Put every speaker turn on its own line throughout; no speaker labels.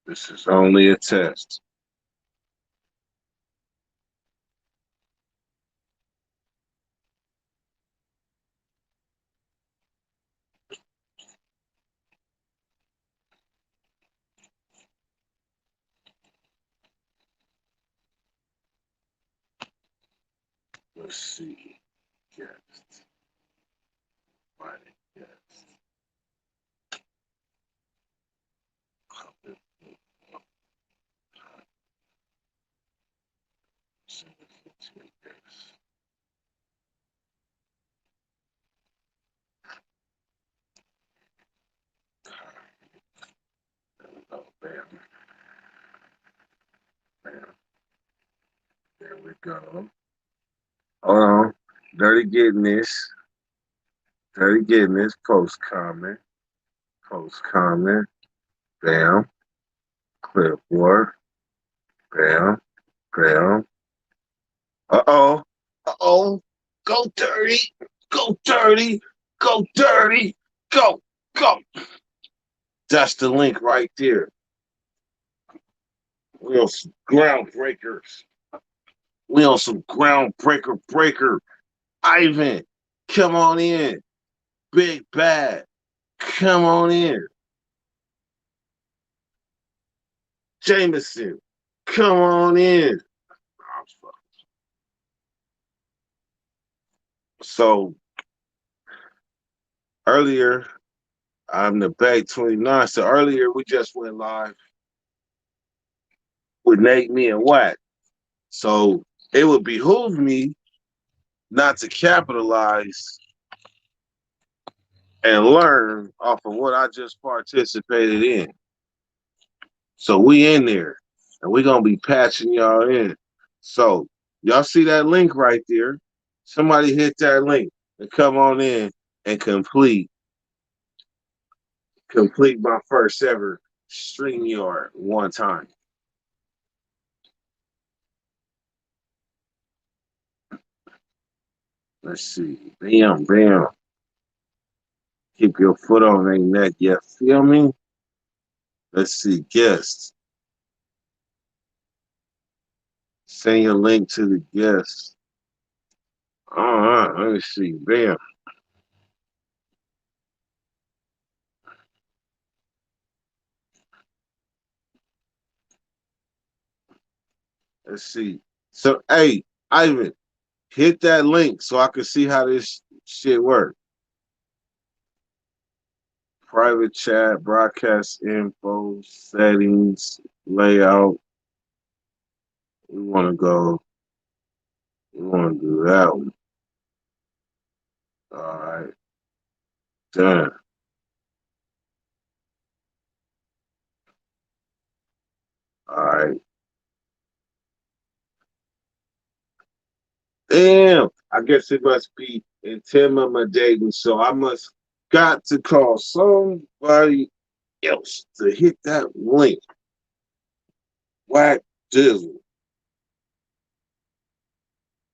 This is only a test. Let's see. Guest. Finding guest. Oh, bam, bam. There we go. Hold on. Dirty getting this. Dirty getting this. Post comment. Post comment. Bam. Clipboard. Bam. Bam. Uh oh. Uh oh. Go dirty. Go dirty. Go dirty. Go. Go. That's the link right there. We on some groundbreakers. We on some groundbreaker breaker. Ivan, come on in. Big Bad, come on in. Jameson, come on in. So earlier, I'm the Bay 29. So earlier, we just went live with Nate, me, and Wack. So it would behoove me not to capitalize and learn off of what I just participated in. So we in there, and we gonna be patching y'all in. So y'all see that link right there? Somebody hit that link and come on in and complete my first ever StreamYard one time. Let's see. Bam, bam. Keep your foot on their neck. You feel me? Let's see. Guests. Send your link to the guests. All right. Let me see. Bam. Let's see. So, hey, Ivan, hit that link so I can see how this shit works. Private chat, broadcast info, settings, layout. We want to go. We want to do that one. All right. Done. All right. Damn. I guess it must be intimidating. So I must got to call somebody else to hit that link. Whack Dizzle.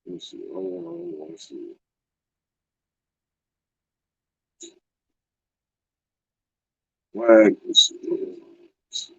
Let me see. Let me see. Whack. Let's see. Let's see.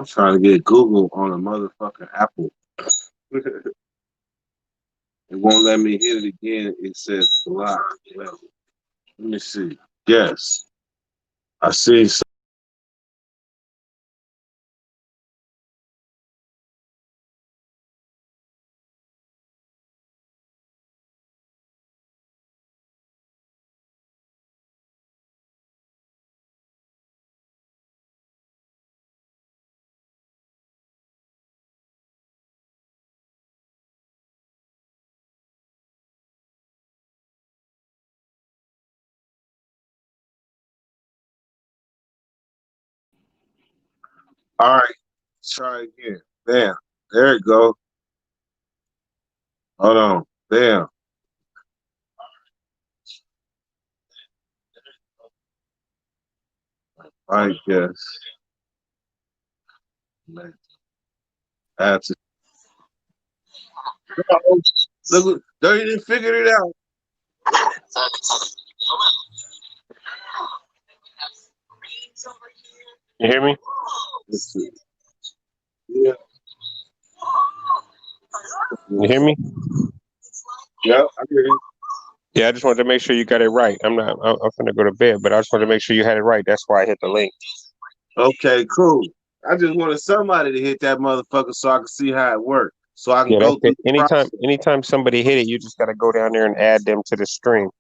I'm trying to get Google on a motherfucking Apple. It won't let me hit it again. It says block. Let me see. Yes. I see. All right. try again. Damn. There it go. Hold on. Damn. I guess. Man. That's it. Look, they didn't figure it out.
You hear me?
Let's see. Yeah.
You hear me?
Yeah, I hear you.
Yeah, I just wanted to make sure you got it right. I'm gonna go to bed, but I just wanted to make sure you had it right. That's why I hit the link.
Okay, cool. I just wanted somebody to hit that motherfucker so I can see how it works. So I can
Yeah,
go
that's
through
it.
the process.
Anytime somebody hit it, you just gotta go down there and add them to the stream.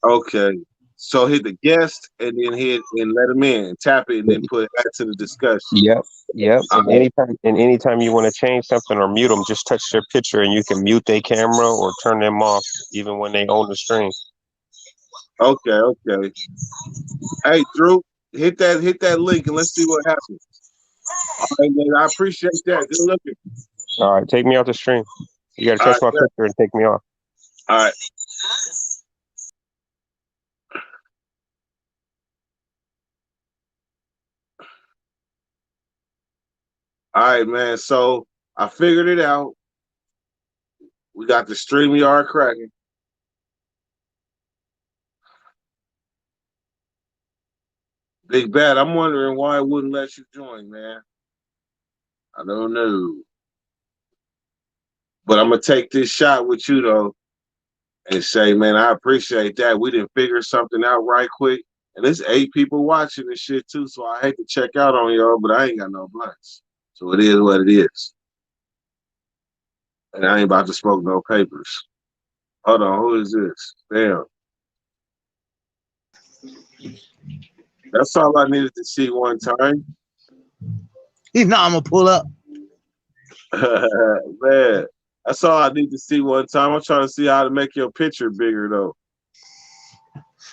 Okay. So hit the guest and then hit and let them in. Tap it and then put that to the discussion.
Yep.
All
And
right.
anytime you want to change something or mute them, just touch their picture and you can mute their camera or turn them off even when they own the stream.
Okay. Hey, Drew, hit that link and let's see what happens. All right, man, I appreciate that. Good looking.
All right, take me off the stream. You gotta
All
touch
right,
my picture and take me off.
all right. All right, man. So I figured it out. We got the StreamYard cracking. Big Bad, I'm wondering why it wouldn't let you join, man. I don't know. But I'm gonna take this shot with you though and say, man, I appreciate that. We didn't figure something out right quick. And there's 8 people watching this shit too. So I hate to check out on y'all, but I ain't got no blunts. So it is what it is. And I ain't about to smoke no papers. Hold on, who is this? Damn. That's all I needed to see one time.
You know I'm gonna pull up.
Man, that's all I need to see one time. I'm trying to see how to make your picture bigger though.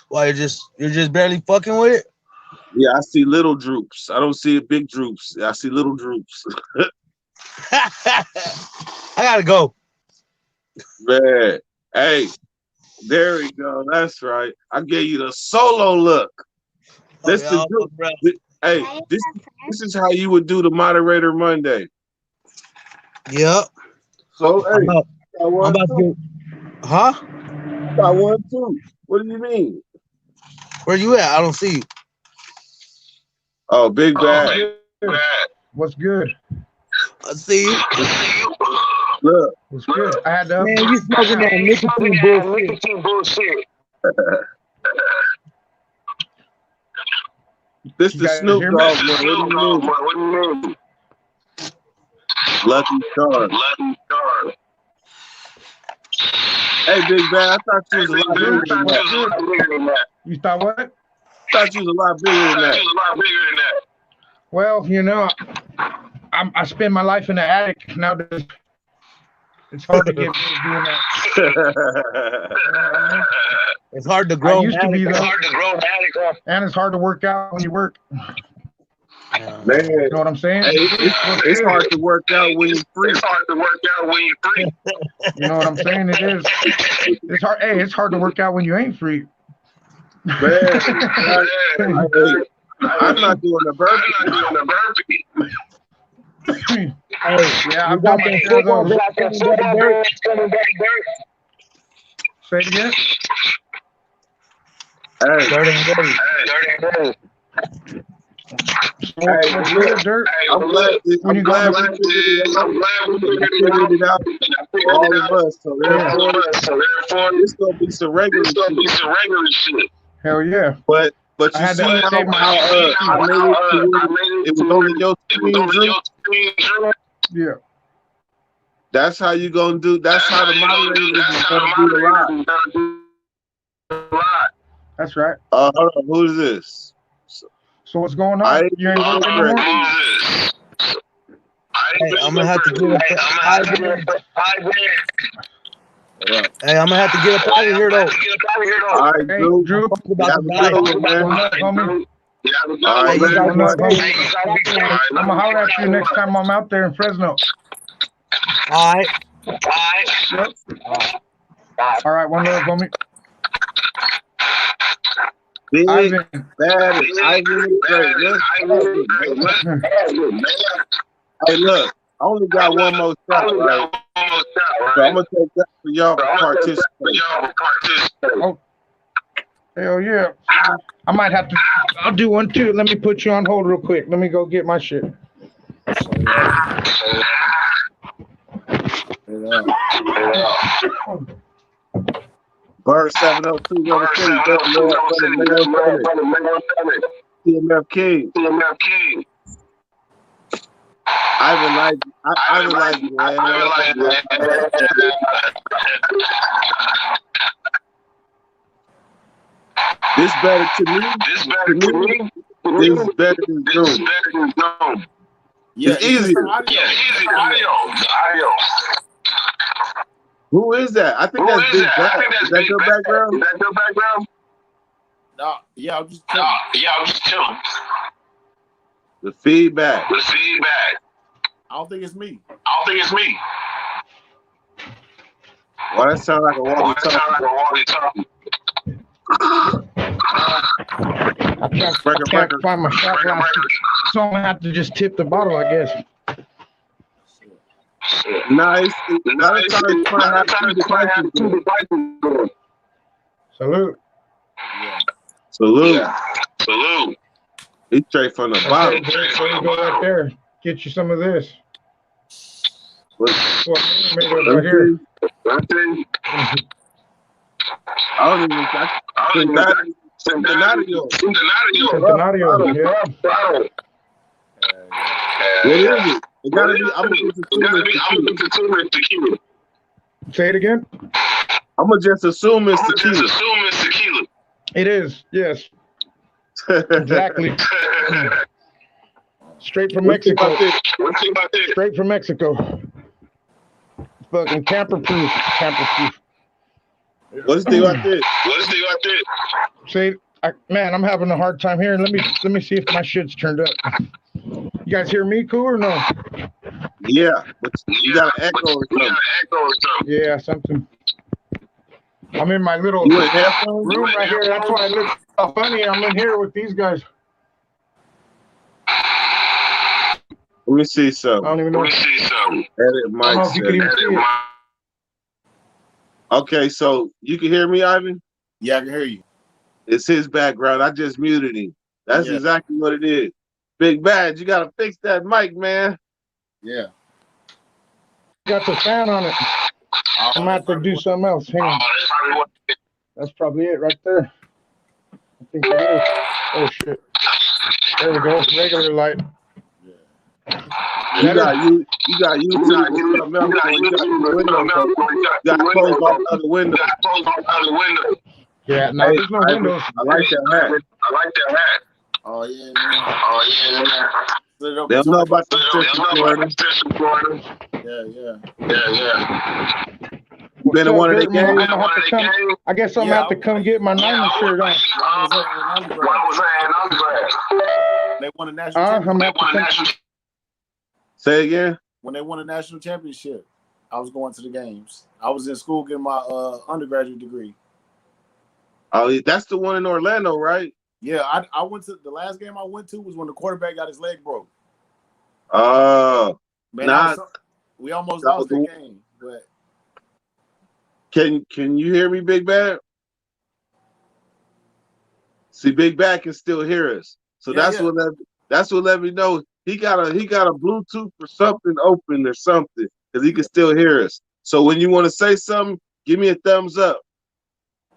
Why you're just barely fucking with it?
Yeah, I see little droops. I don't see big droops. I see little droops.
I gotta go.
Man, hey, there we go. That's right. I gave you the solo look. This
yeah,
hey, this is how you would do the moderator Monday.
Yep.
So hey,
I'm about to. Huh?
Got 1 too. What do you mean?
Where you at? I don't see you.
Oh, Big Bad.
What's good?
I see you.
Look.
What's good? I had to.
Man, you smoking that nicotine bullshit.
This the Snoop Dogg, man. What do you mean? Lucky Charms. Hey, Big Bad, I thought you was a lot bigger than that.
You thought what?
I thought you was a lot bigger than that.
Well, you know, I spend my life in the attic nowadays. It's hard to get rid of doing that.
It's hard to grow.
I used to be though. And it's hard to work out when you work.
Man,
you know what I'm saying?
Hey, it's hard to work out when you're free.
You know what I'm saying? It is. It's hard. Hey, it's hard to work out when you ain't free.
Man, I'm not doing a burpee.
Yeah, I'm doing my football. Say it again.
Hey.
Dirt.
I'm glad we figured it out. All of us. So therefore, it's gonna be some regular shit.
Hell yeah.
But you see how I made it was only your screen.
Yeah.
That's how you gonna do. That's how the moderators is gonna do the live.
That's right.
Hold on, who's this?
So what's going on? You ain't working anymore?
Hey, I'm gonna have to get up. Hey, I'm gonna have to get up out of here though.
All right,
Hey,
Drew.
Drew.
About to die.
All right,
Hey, you
man.
guys be
Hey,
safe.
I'm gonna holler at you next time I'm out there in Fresno.
All right.
Yep. All right, one love, homie.
Big,
Ivan.
bad, and Ivan is great. Hey, look, I only got one more shot, right? So I'm gonna take that for y'all for participating.
Oh, hell yeah. I might have to. I'll do one too. Let me put you on hold real quick. Let me go get my shit.
Bird 702, Rubber City, TMF King. Ivan like you, man. This better to me. This is better than Zoom.
Yeah,
It's easier. Who is that? I think that's Big Bad. Is that your background?
No, yeah, I'm just chilling.
The feedback.
I don't think it's me.
Well, that sounds like a walkie-talkie.
I can't find my shot glass, so I'm gonna have to just tip the bottle, I guess.
Nice. Another time it's fun to have two devices.
Salute.
Salute. He's straight from the bottom.
There you go right there. Get you some of this. What made it right here.
I don't even Centenario.
Centenario, yeah.
What is it? It gotta be. I'm gonna just assume it's tequila.
Say it again.
I'm gonna just assume it's tequila.
It is, yes. Exactly. Straight from Mexico. Straight from Mexico. Fucking camper proof.
What's the about this?
Say, man, I'm having a hard time hearing. Let me see if my shit's turned up. You guys hear me cool or no?
Yeah, but you got an echo or something.
Yeah, something. I'm in my little
You in headphones?
room right here. That's why I look so funny. I'm in here with these guys.
Let me see
I
something.
don't even know.
Edit
I don't know
mic
if you can even see
setting.
it.
Okay, so you can hear me, Ivan?
Yeah, I can hear you.
It's his background. I just muted him. That's
Yeah.
exactly what it is. Big Bad, you gotta fix that mic, man.
Yeah.
Got the fan on it. I'm gonna have to do something else. Hang on. That's probably it right there. I think it is. Oh shit. There we go. Regular light.
You got YouTube and something else going. You got the windows open. You got to close off the other window.
Yeah, no, there's no windows.
I like that hat.
Oh yeah.
They don't know about the Florida.
Yeah.
You been to one of the games?
I guess I'm gonna have to come get my Niner shirt on.
They won a national
I'm
championship.
gonna have to come.
Say again.
When they won a national championship, I was going to the games. I was in school getting my undergraduate degree.
Oh, that's the one in Orlando, right?
Yeah, I went to the last game I went to was when the quarterback got his leg broke.
Oh,
Man, we almost lost the game, but
can you hear me, Big Bad? See, Big Bad can still hear us, so
Yeah,
that's what let me know he got a Bluetooth or something open or something because he can still hear us. So when you want to say something, give me a thumbs up.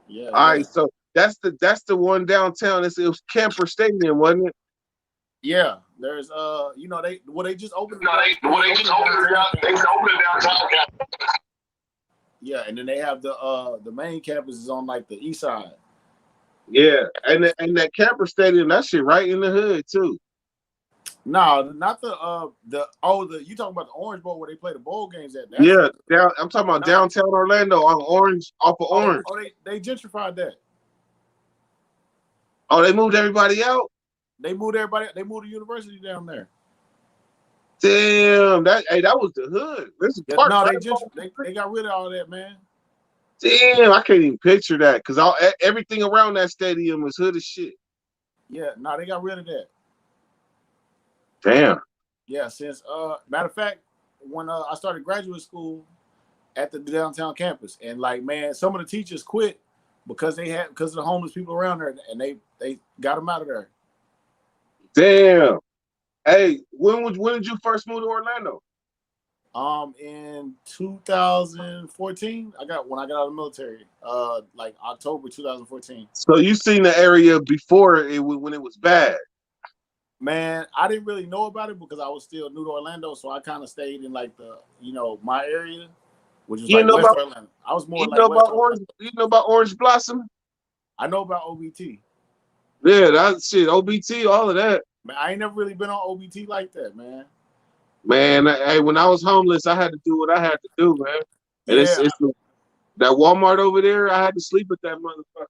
yeah.
All right, so that's the one downtown. It was Camper Stadium, wasn't it?
Yeah, there's they just opened it.
They opened it downtown.
Yeah, and then they have the main campus is on like the east side.
Yeah, and that Camper Stadium, that shit right in the hood too.
No, not the you talking about the Orange Bowl where they play the bowl games at?
Yeah, I'm talking about downtown Orlando on Orange, off of Orange.
They gentrified that.
Oh, they moved everybody out?
They moved everybody. They moved the university down there.
Damn, that was the hood. There's a
Yeah,
park.
no,
Right
they got rid of all that, man.
Damn, I can't even picture that because everything around that stadium is hood as shit.
Yeah, no, they got rid of that.
Damn.
Yeah, since matter of fact, when I started graduate school at the downtown campus, and like, man, some of the teachers quit because of the homeless people around there, and they got them out of there.
Damn. Hey, when did you first move to Orlando?
In 2014, when I got out of the military, like October 2014.
So you seen the area before when it was bad.
Man, I didn't really know about it because I was still new to Orlando, so I kind of stayed in like my area, which is like West Orlando. I was more like West Orlando.
You know about Orange Blossom?
I know about OBT.
Yeah, that shit, OBT, all of that.
Man, I ain't never really been on OBT like that, man.
Man, hey, when I was homeless, I had to do what I had to do, man. And
Yeah.
that Walmart over there, I had to sleep with that motherfucker.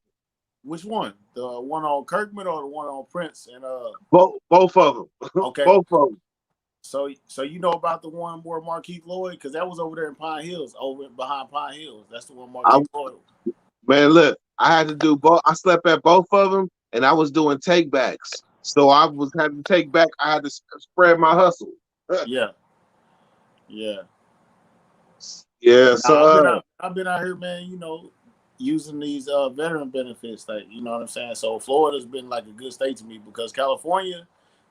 Which one? The one on Kirkman or the one on Prince? And
both of them.
Okay.
Both of them.
So you know about the one where Markeith Lloyd, because that was over there in Pine Hills, over behind Pine Hills. That's the one Markeith Lloyd.
Man, look, I had to do both. I slept at both of them, and I was doing take backs. So I was having to take back. I had to spread my hustle.
Yeah.
So
I've been out here, man. Using these veteran benefits, like, you know what I'm saying. So Florida's been like a good state to me because California,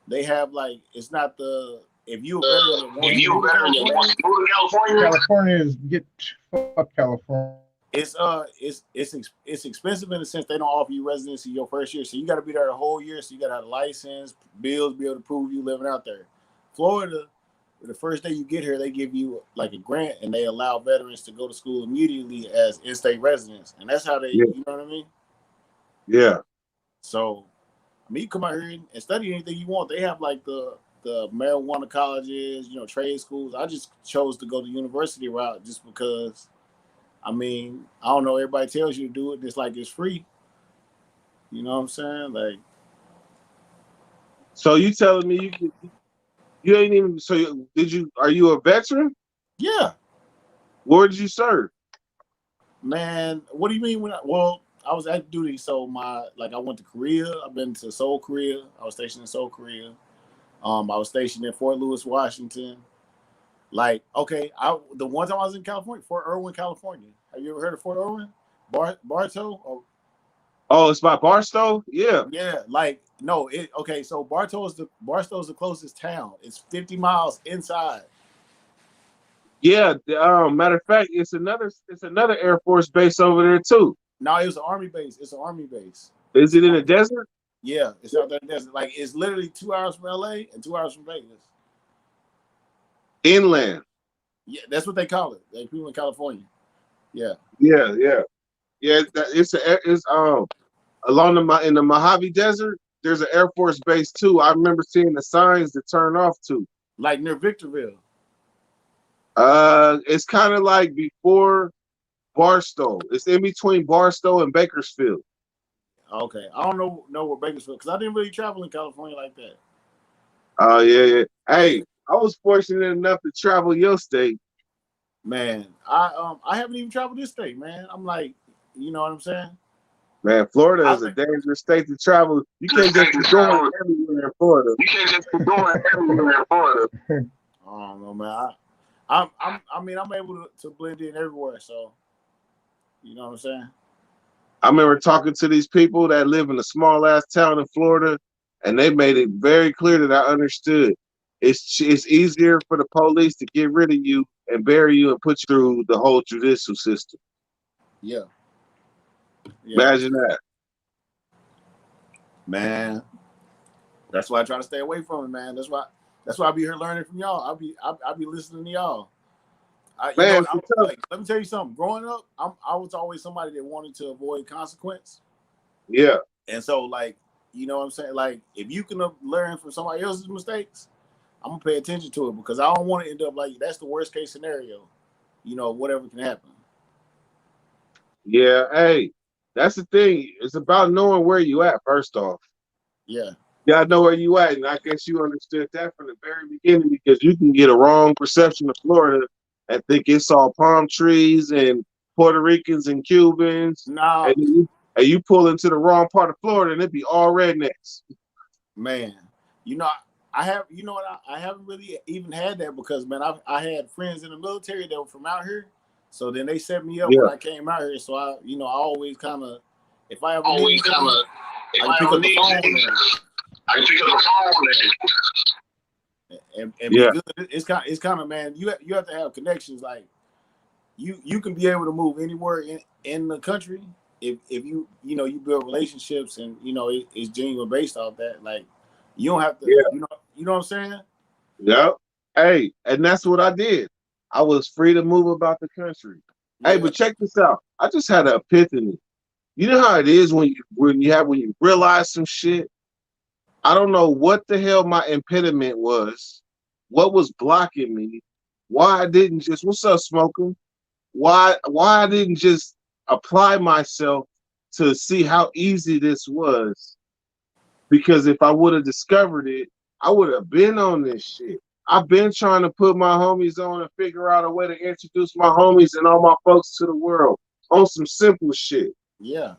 they have like, it's not the if you a veteran that wants to move to California.
California is fuck California.
It's expensive in the sense they don't offer you residency your first year, so you got to be there the whole year. So you got to have a license, bills, be able to prove you living out there. Florida, the first day you get here, they give you like a grant, and they allow veterans to go to school immediately as in-state residents, and that's how they, you know what I mean?
Yeah.
So, I mean, you come out here and study anything you want. They have like the marijuana colleges, trade schools. I just chose to go the university route just because. I mean, I don't know. Everybody tells you to do it. It's like it's free. You know what I'm saying? Like,
so you telling me you ain't even? So are you a veteran?
Yeah.
Where did you serve?
Man, what do you mean? I was active duty. So I went to Korea. I've been to Seoul, Korea. I was stationed in Seoul, Korea. I was stationed in Fort Lewis, Washington. Like, okay, the one time I was in California, Fort Irwin, California. Have you ever heard of Fort Irwin? Bartow?
Oh, it's by Barstow? Yeah.
Yeah, like, no, so Barstow is the closest town. It's 50 miles inside.
Yeah, matter of fact, it's another Air Force base over there too.
No, it was an Army base. It's an Army base.
Is it in the desert?
Yeah, it's out there in the desert. Like, it's literally 2 hours from LA and 2 hours from Vegas.
Inland.
Yeah, that's what they call it. Like, people in California. Yeah.
Yeah. It's along in the Mojave Desert. There's an Air Force base too. I remember seeing the signs to turn off to.
Like near Victorville.
It's kind of like before Barstow. It's in between Barstow and Bakersfield.
Okay, I don't know where Bakersfield, because I didn't really travel in California like that.
Oh yeah. Hey, I was fortunate enough to travel your state.
Man, I haven't even traveled this state, man. I'm like, you know what I'm saying?
Man, Florida is a dangerous state to travel. You can't just be going everywhere in Florida.
I don't know, man. I'm able to blend in everywhere, so you know what I'm saying?
I remember talking to these people that live in a small ass town in Florida, and they made it very clear that I understood. It's easier for the police to get rid of you and bury you and put you through the whole judicial system.
Yeah.
Imagine that.
Man, that's why I try to stay away from it, man. That's why I be here learning from y'all. I'll be listening to y'all. Let me tell you something. Growing up, I was always somebody that wanted to avoid consequence.
Yeah.
And so, like, you know what I'm saying? Like, if you can learn from somebody else's mistakes, I'm gonna pay attention to it, because I don't want to end up like, that's the worst case scenario. Whatever can happen.
Yeah. Hey, that's the thing. It's about knowing where you at first off.
Yeah.
Yeah, I know where you at, and I guess you understood that from the very beginning because you can get a wrong perception of Florida and think it's all palm trees and Puerto Ricans and Cubans,
No,
and you pull into the wrong part of Florida and it be all rednecks.
man. You know, I have. You know what? I haven't really even had that because, man, I had friends in the military that were from out here, so then they set me up
Yeah.
when I came out here. So I always kind of, if I ever
Always
need
kind
something,
of. If
I
I
can pick
ever
up the
need
phone
something, I can pick up the phone
and
Yeah.
be good. It's kind of, man. You have to have connections. Like you can be able to move anywhere in the country if you you build relationships and it's genuine based off that. Like you don't have to.
Yeah.
You know what I'm saying?
Yep. Hey, and that's what I did. I was free to move about the country. Hey,
Yeah.
but check this out. I just had an epiphany. You know how it is when you realize some shit. I don't know what the hell my impediment was. What was blocking me? Why I didn't just what's up, smoking? Why I didn't just apply myself to see how easy this was? Because if I would have discovered it, I would have been on this shit. I've been trying to put my homies on and figure out a way to introduce my homies and all my folks to the world on some simple shit.
Yeah.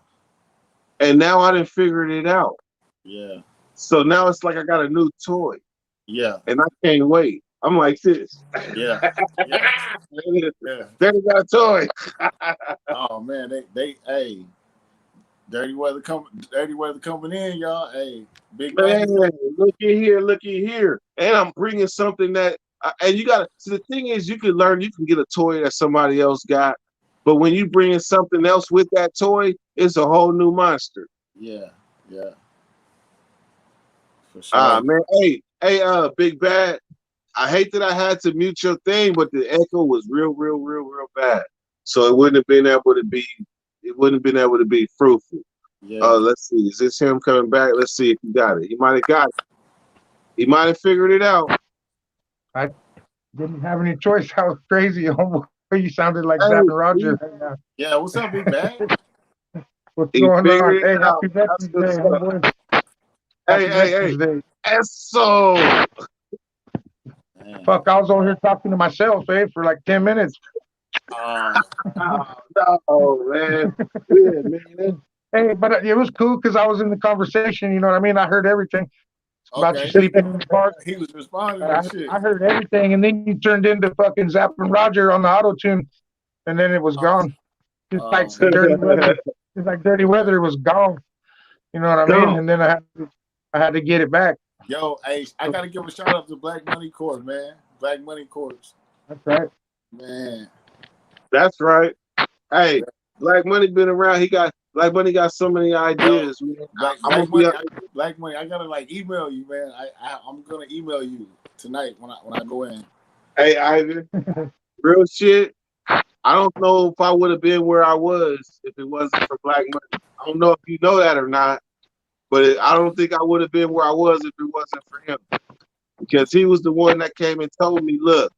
And now I done figured it out.
Yeah.
So now it's like I got a new toy
Yeah.
and I can't wait. I'm like this.
Yeah. Yeah. Yeah.
Daddy got a toy.
Oh man, they hey, dirty weather coming in, y'all. Hey, big
Man,
things.
looky here. And I'm bringing something that, and you got to, so the thing is, you can get a toy that somebody else got. But when you bring in something else with that toy, it's a whole new monster.
Yeah. Yeah. For sure.
Man. Hey, Big Bad. I hate that I had to mute your thing, but the echo was real bad. So it wouldn't have been able to be fruitful.
Yeah.
Let's see. Is this him coming back? Let's see if he got it. He might have got it. He might have figured it out.
I didn't have any choice. That was crazy. You sounded like Zap and Roger.
Yeah, what's up, Big Bad?
What's
He
going on?
figured it
Hey,
out.
happy Veterans
That's
Day,
what's
homeboy.
Hey,
Happy
hey.
Veterans Day.
Eso.
Man.
Fuck, I was over here talking to myself, for like 10 minutes.
Oh, no, man. Yeah, man.
Hey, but it was cool because I was in the conversation. You know what I mean? I heard everything about you sleeping in the park.
He was responding to shit.
I heard everything, and then you turned into fucking Zap and Roger on the auto tune, and then it was gone. Just like dirty weather. It's like dirty weather. It was gone. You know what I mean?
No.
And then I had to get it back.
Yo, hey, I gotta give a shout out to Black Money Corps, man. Black Money Corps.
That's right.
Man.
That's right. Hey, Black Money been around. Black Money got so many ideas. Man.
Black Money. I gotta email you, man. I'm gonna email you tonight when I go in.
Hey, Ivan, real shit. I don't know if I would have been where I was if it wasn't for Black Money. I don't know if you know that or not, but I don't think I would have been where I was if it wasn't for him. Because he was the one that came and told me, look,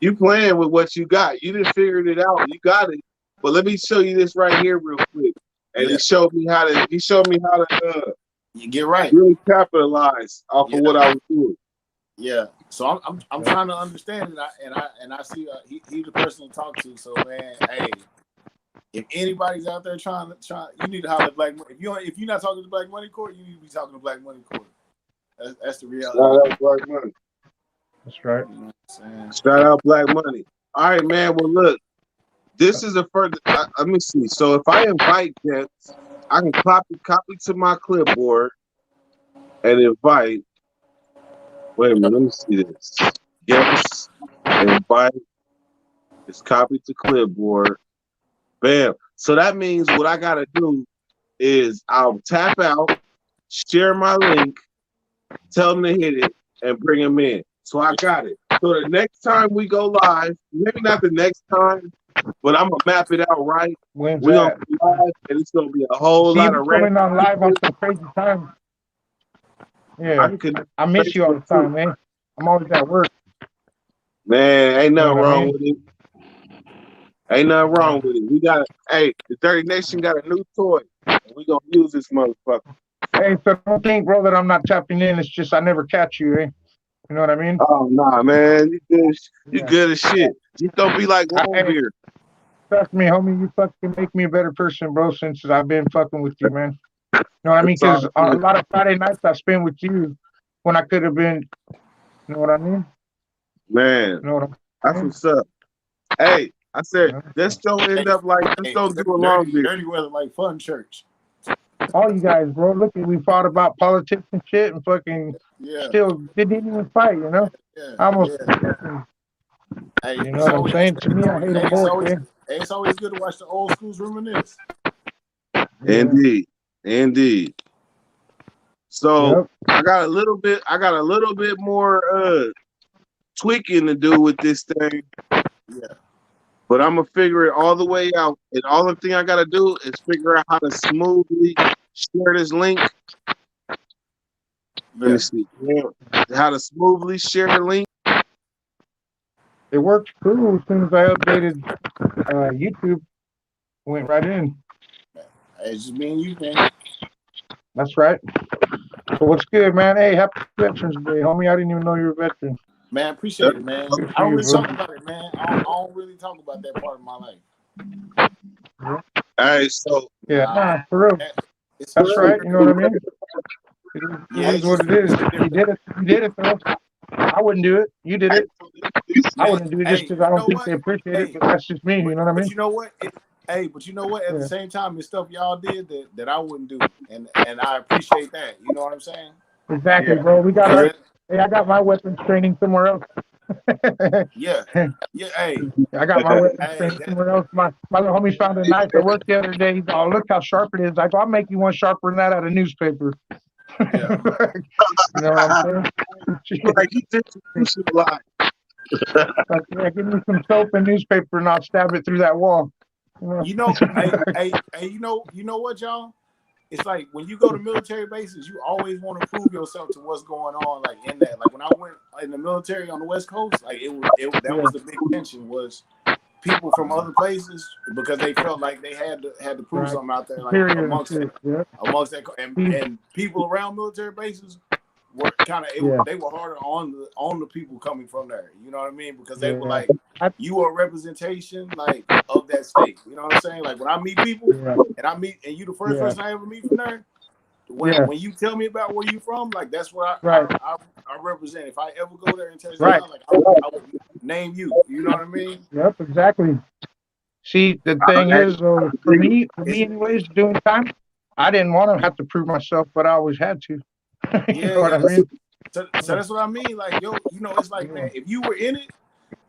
you playing with what you got. You didn't figure it out. You got it. But let me show you this right here real quick. And he showed me how to
you get right.
Really capitalize off of what I was doing.
Yeah. So I'm trying to understand it, and I see he's the person to talk to. So man, hey, if anybody's out there trying, you need to holler at Black Money. If you're not talking to Black Money Corps, you need to be talking to Black Money Corps. That's the reality.
Shout out Black Money.
That's right.
You know what I'm saying?
Shout out Black Money. All right, man. Well, look, this is the first. Let me see. So if I invite guests, I can copy to my clipboard and invite. Wait a minute. Let me see this. Guests, invite. It's copied to clipboard. Bam. So that means what I gotta do is I'll tap out, share my link, tell them to hit it, and bring them in. So I got it. So the next time we go live, maybe not the next time, but I'm gonna map it out right.
When's
We're
that?
gonna be live, and it's gonna be a whole lot of
coming on live on some crazy time. Yeah, I miss you all the time, man. I'm always at work.
Man, ain't nothing
You know what I
wrong
mean?
with it. Ain't nothing wrong with it. We got the Dirty Nation got a new toy, and we gonna use this motherfucker.
Hey, so don't think, bro, that I'm not tapping in. It's just I never catch you, eh? You know what I mean?
Oh nah, man, you good? You
Yeah.
good as shit. Just don't be like
Hey,
Longbeard.
trust me, homie. You fucking make me a better person, bro. Since I've been fucking with you, man. You know what I mean?
It's all
Because a
good.
lot of Friday nights I spend with you when I could have been. You know what I mean?
Man,
You know what I'm
that's
saying?
what's up. Hey, I said
Yeah.
this don't end up like this.
Hey,
Don't do a Longbeard.
dirty weather like fun church.
All you guys, bro. Look, we fought about politics and shit, and fucking
Yeah,
still didn't even fight. You know?
yeah,
I almost.
yeah. Hey,
You know what I'm saying? To me, I hate them both, man.
It's always good to watch the old schools reminisce.
Yeah.
Indeed, indeed. So
Yep.
I got a little bit more tweaking to do with this thing.
Yeah.
But I'm gonna figure it all the way out. And all the thing I gotta do is figure out how to smoothly share this link. Let me see. Yeah. How to smoothly share the link.
It worked cool as soon as I updated YouTube. Went right in.
It's just me and you, man.
That's right. So what's good, man? Hey, happy Veterans Day, homie. I didn't even know you were a veteran.
Man, appreciate it, man.
Good
I
for
don't
you,
really
bro.
talk about it, man. I don't really talk about that part of my life.
All right, so
Yeah, nah, for real.
It's
That's right. You know what I mean?
Yeah,
It is what it is. You did it. You did it, though. I wouldn't do it. You did it. I wouldn't do it just because I don't think they appreciate it. But that's just me. You know what I mean?
But you know what? But you know what? At the same time, it's stuff y'all did that I wouldn't do, and I appreciate that. You know what I'm saying?
Exactly,
Yeah.
bro. We got our.
Yeah,
Hey, I got my weapons training somewhere else.
yeah. Hey,
I got my weapons
hey,
training somewhere else. My little homie found a knife at work the other day. He's all, look how sharp it is. I go, I'll make you one sharper than that out of newspaper.
yeah.
You know what I'm saying?
like you did you should lie.
Like, yeah, give me some soap and newspaper and I'll stab it through that wall.
You know, hey, you know what, y'all? It's like when you go to military bases, you always want to prove yourself to what's going on, like in that. Like when I went in the military on the West Coast, like that was the big tension was people from other places because they felt like they had to prove something out there, like amongst that, and people around military bases were kind of they were harder on the people coming from there. You know what I mean? Because they were like, you are a representation like of that state. You know what I'm saying? Like when I meet people and you the first person I ever meet from there. When you tell me about where you from, like that's what I represent. If I ever go there and tell you, like I would name you. You know what I mean?
Yep, exactly. See, the thing is, for me anyways, doing time, I didn't want to have to prove myself, but I always had to. You know what I mean?
So that's what I mean. Like, yo, you know, it's like, man, if you were in it,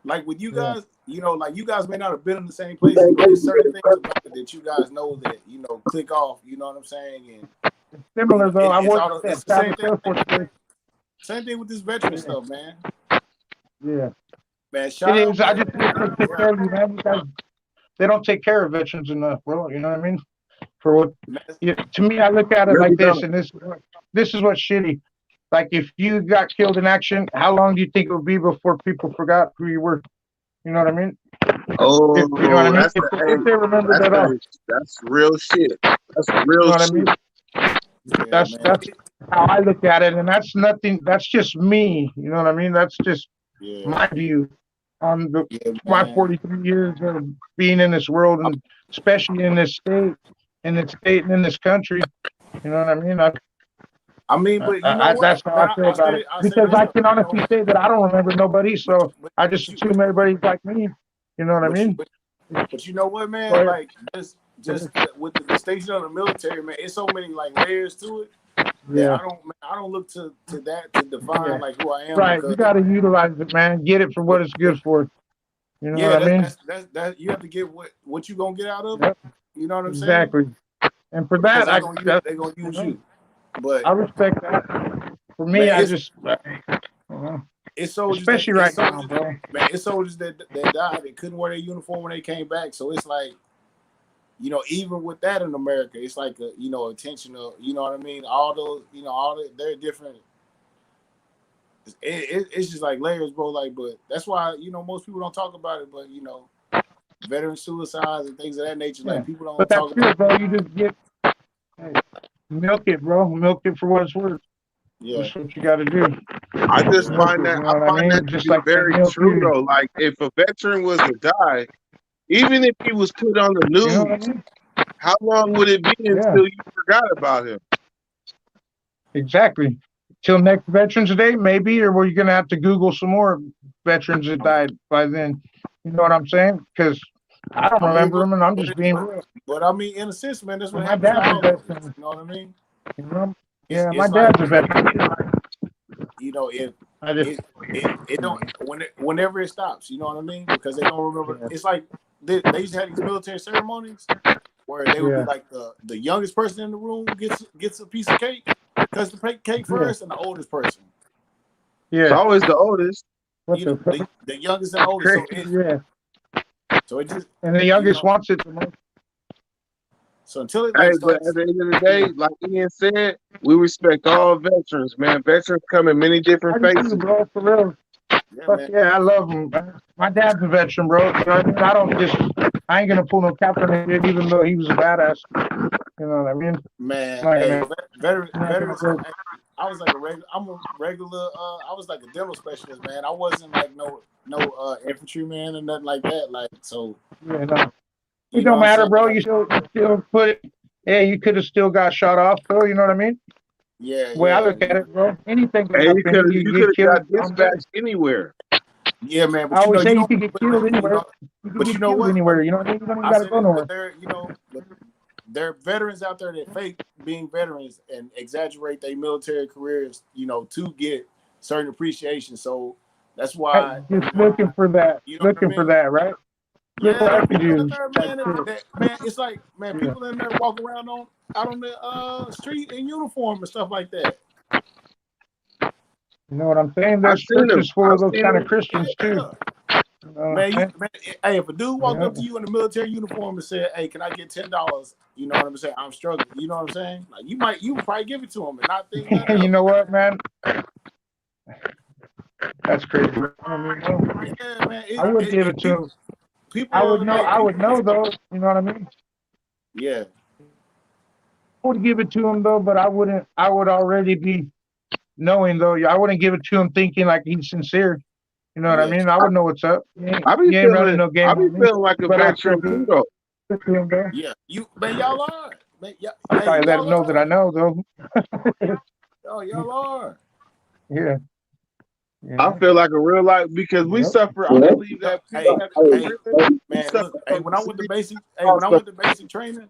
like with you guys, you know, like you guys may not have been in the same places, but there's certain things about it that you guys know that, you know, click off, you know what I'm saying? And
similar though, I worked
it's the same thing with this veteran stuff, man.
Yeah.
Man, shout out.
I just want to take care of you, man. You guys, they don't take care of veterans enough, bro. You know what I mean? For what to me, I look at it like this, and this is what's shitty. Like if you got killed in action, how long do you think it would be before people forgot who you were? You know what I mean?
Oh,
you know what I mean? If they remember that all.
That's real shit. That's real
you know what
shit.
I mean? That's how I look at it, and that's nothing. That's just me. You know what I mean? That's just my view on my 43 years of being in this world, and especially in this state, and in this country. You know what I mean?
I mean, but you know
that's how I feel about it. Because I can honestly say that I don't remember nobody, so I just assume everybody's like me. You know what I mean?
But you know what, man? Like just with the distinction of the military, man, it's so many like layers to it. Yeah, I don't look to that to define like who I am.
Right, you got to utilize it, man. Get it for what it's good for. You know what I mean?
That's you have to get what you gonna get out of it. You know what I'm saying?
Exactly. And for that,
they're gonna use you. But
I respect that. For me, man,
it's soldiers,
especially right now, bro.
Man, it's soldiers that died. They couldn't wear their uniform when they came back. So it's like, you know, even with that in America, it's like a, you know, attention of, you know what I mean? All those, you know, they're different. It's just like layers, bro. Like, but that's why, you know, most people don't talk about it. But you know, veteran suicides and things of that nature, like people don't talk about it.
Bro. You just get. Milk it, bro. Milk it for what it's worth.
Yeah.
That's what you got to do.
I just
Milk
find
it,
that
you know what I mean?
to
Just
be
like they
very
milk
true
you.
though. Like if a veteran was to die, even if he was put on the
You know what I
news,
mean?
how long would it be
Yeah.
until you forgot about him?
Exactly. Till next Veterans Day, maybe, or we're gonna have to Google some more veterans that died by then. You know what I'm saying? Because I don't
I mean,
remember them, and I'm just being real.
but I mean, in a sense, man, that's what
My
happens to
dad's a
all of us.
veteran.
You know what I mean?
You know?
It's,
Yeah,
it's
my
like,
dad's a veteran.
you know, if
I just
it don't whenever it stops, you know what I mean? Because they don't remember.
Yeah.
It's like they used to have these military ceremonies where they would be
Yeah.
like the youngest person in the room gets a piece of cake, cuts the cake first, and the oldest person.
It's
Yeah.
always the oldest.
What
You
the
know,
fuck?
the youngest and oldest. So
Crazy.
it
Yeah.
just
And the youngest wants it the most.
so until it
Hey,
like
but
starts.
at the end of the day, like Ian said, we respect all veterans, man. Veterans come in many
I
different
do too,
faces.
bro, for real.
Yeah,
Fuck
man.
yeah, I love him. My dad's a veteran, bro. You know what I mean? I ain't gonna pull no cap on him, even though he was a badass. You know what I mean?
Man,
Like,
hey,
man.
veterans.
Hey,
I was like a regular. I'm a regular. I was like a dental specialist, man. I wasn't like no infantryman and nothing like that. Like so,
Yeah, no.
you
It
know
don't
what I'm
matter,
saying?
bro. You still put it. Yeah, you could have still got shot off, though. You know what I mean?
Yeah,
The way I
yeah,
look at it, bro. Anything can
And
happen. You
you
get
could have got
killed. I'm dead.
dispatched anywhere.
yeah, man.
I
But you know,
always say
you
you
don't.
can get
But,
killed
you
anywhere.
know,
You can
but
get
you know
killed
what?
anywhere. You know what I mean? You don't even
I
gotta
say
go
this, but
nowhere.
there are veterans out there that fake being veterans and exaggerate their military careers, you know, to get certain appreciation. So that's why,
Just looking for that.
you know what I
Looking for
mean?
that, right? Look
Yeah,
what
there
I
are
can
people in
do.
there,
Like
man.
shit.
Man, it's like, man,
Yeah.
people in there walk around out on the street in uniform and stuff like that.
You know what I'm saying? There's
I've seen them.
churches full
I've
of those
seen
kind of
them.
Christians too.
Yeah.
You know what
Man,
I'm saying?
hey, if a dude walked
Yeah.
up to you in a military uniform and said, "Hey, can I get $10?" You know what I'm saying? I'm struggling. You know what I'm saying? Like you would probably give it to him and not think nothing
You
else.
know what, man? That's crazy. I mean,
Yeah, man.
I would give it to him.
People
I would
are
know.
like,
I would know though. You know what I mean?
yeah,
I would give it to him though, but I wouldn't. I would already be knowing though. I wouldn't give it to him thinking like he's sincere. You know what I
yeah.
mean? I would know what's up. You
I be
ain't running
feeling.
no
I
game
be
on me.
feeling like a
But I still
veteran too,
give
though.
it to him though.
Yeah, y'all are. Man,
I
hey,
probably let him
y'all
know that I
are.
know though.
Oh, y'all are.
Yeah.
I feel like a real life because we
Yep.
suffer. I believe that people have
Hey,
we
man,
suffer
look, hey,
from
when I went to
disease.
basic training,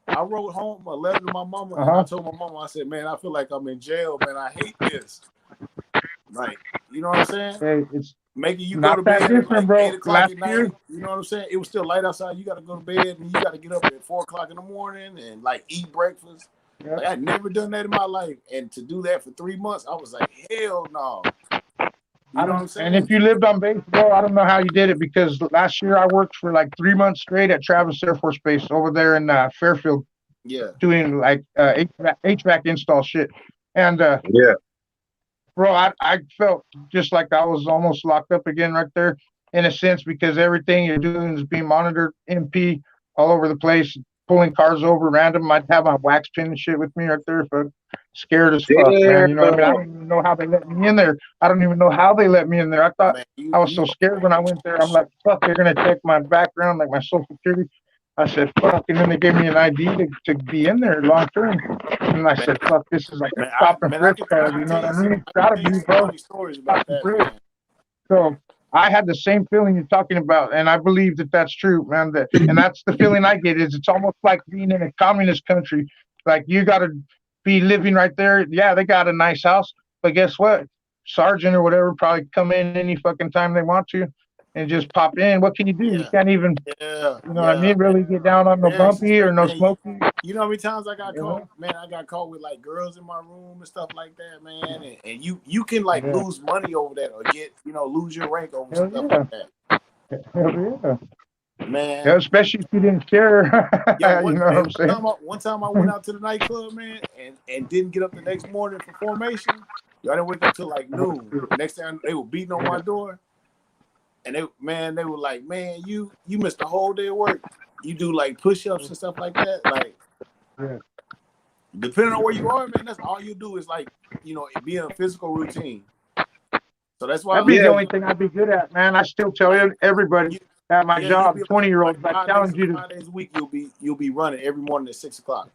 I wrote home a letter to my mama, and I told my mama, I said, man, I feel like I'm in jail, man. I hate this. Like, you know what I'm saying?
Hey, it's
Making you go
not
to
that
bed at
different,
like
bro.
8 o'clock
Last
at night.
year,
You know what I'm saying? It was still light outside. You got to go to bed, and you got to get up at 4 o'clock in the morning and like eat breakfast.
yeah.
Like, I'd never done that in my life, and to do that for 3 months, I was like, hell no. You know what I'm saying?
And if you lived on base, bro, I don't know how you did it because last year I worked for like 3 months straight at Travis Air Force Base over there in Fairfield,
Yeah.
doing like HVAC install shit. And
Yeah.
bro, I felt just like I was almost locked up again right there in a sense because everything you're doing is being monitored, MP all over the place, pulling cars over random. I'd have my wax pin and shit with me right there, but scared as fuck, man. You know what I mean? I don't even know how they let me in there. I don't even know how they let me in there. I thought
Man,
I was so scared when I went there. I'm like, fuck, they're gonna check my background, like my social security. I said, fuck, and then they gave me an ID to be in there long term. And I said, fuck, this is like a stop and frisk card, you know what I mean? It's gotta be, bro.
funny stories about that, man.
So I had the same feeling you're talking about, and I believe that that's true, man. And that's the feeling I get is it's almost like being in a communist country. Like you got to be living right there. Yeah, they got a nice house, but guess what? Sergeant or whatever probably come in any fucking time they want to, and just pop in. What can you do? You can't even, you know what I mean? Really get down on no bumpy or no smoky.
You know how many times I got caught? Man, I got caught with like girls in my room and stuff like that, man. And you can like lose money over that or get, lose your rank over stuff like that.
Hell yeah.
Man.
Yeah, especially if you didn't share. You know what I'm saying?
One time I went out to the nightclub, man, and didn't get up the next morning for formation. I didn't wake up till like noon. Next time they were beating on my door. And they were like, man, you missed the whole day of work. You do like push-ups and stuff like that. Like, Depending on where you are, man, that's all you do is like, be in a physical routine. So that's why
That'd be the only thing I'd be good at, man. I still tell everybody at my job, 20-year-olds, I challenge you to.
5 days a week, you'll be running every morning at 6 o'clock.